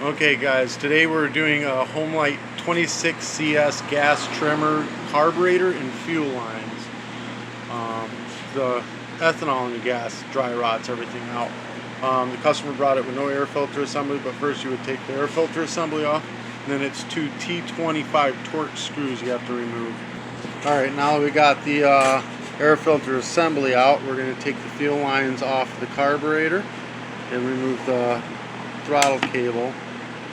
Okay guys, today we're doing a Homelight 26 CS gas trimmer carburetor and fuel lines. The ethanol in the gas dry rots everything out. The customer brought it with no air filter assembly, but first you would take the air filter assembly off, and then it's two T25 torque screws you have to remove. Alright, now that we got the air filter assembly out, we're going to take the fuel lines off the carburetor and remove the throttle cable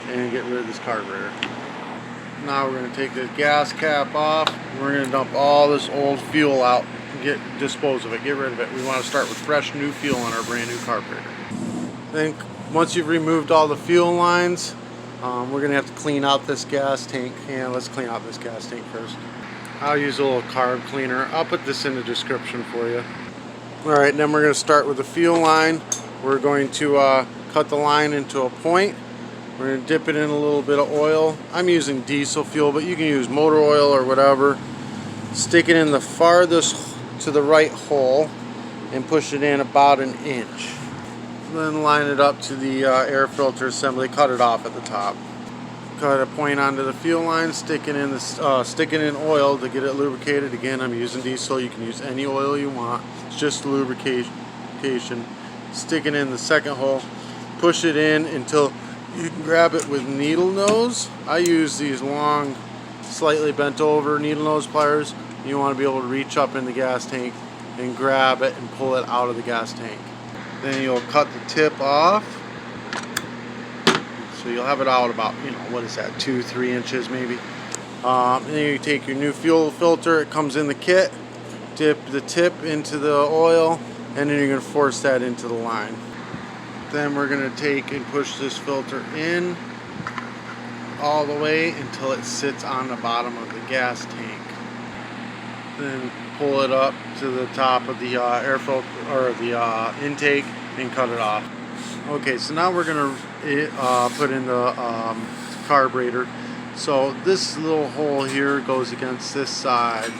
and get rid of this carburetor. Now we're going to take the gas cap off. We're going to dump all this old fuel out and dispose of it, get rid of it. We want to start with fresh new fuel on our brand new carburetor. Then once you've removed all the fuel lines, we're going to have to clean out this gas tank. Let's clean out this gas tank first. I'll use a little carb cleaner. I'll put this in the description for you. Alright, then we're going to start with the fuel line. We're going to cut the line into a point. We're going to dip it in a little bit of oil. I'm using diesel fuel, but you can use motor oil or whatever. Stick it in the farthest to the right hole and push it in about an inch. Then line it up to the air filter assembly. Cut it off at the top. Cut a point onto the fuel line. Stick it in oil to get it lubricated. Again, I'm using diesel. You can use any oil you want. It's just lubrication. Stick it in the second hole. Push it in until you can grab it with needle nose. I use these long, slightly bent over needle nose pliers. You want to be able to reach up in the gas tank and grab it and pull it out of the gas tank. Then you'll cut the tip off. So you'll have it out about, what is that, 2-3 inches maybe. And then you take your new fuel filter. It comes in the kit. Dip the tip into the oil, and then you're going to force that into the line. Then we're going to take and push this filter in all the way until it sits on the bottom of the gas tank. Then pull it up to the top of the air filter or the intake and cut it off. Okay, so now we're going to put in the carburetor. So this little hole here goes against this side.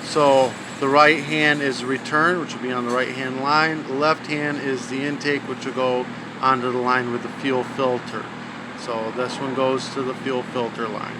So the right hand is return, which will be on the right hand line. The left hand is the intake, which will go onto the line with the fuel filter. So this one goes to the fuel filter line.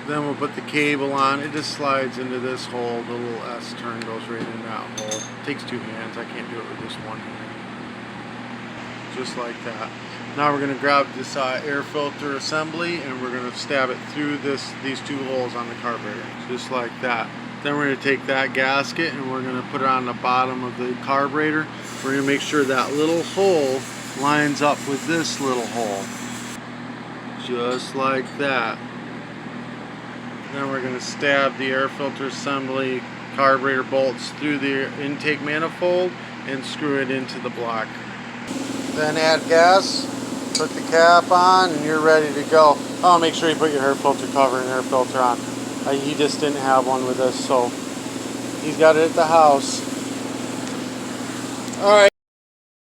Then we'll put the cable on. It just slides into this hole. The little S turn goes right in that hole. It takes two hands. I can't do it with just one hand. Just like that. Now we're going to grab this air filter assembly and we're going to stab it through these two holes on the carburetor. Just like that. Then we're going to take that gasket and we're going to put it on the bottom of the carburetor. We're going to make sure that little hole lines up with this little hole. Just like that. Then we're going to stab the air filter assembly carburetor bolts through the intake manifold and screw it into the block. Then add gas, put the cap on, and you're ready to go. Oh, make sure you put your air filter cover and air filter on. He just didn't have one with us, so he's got it at the house. Alright.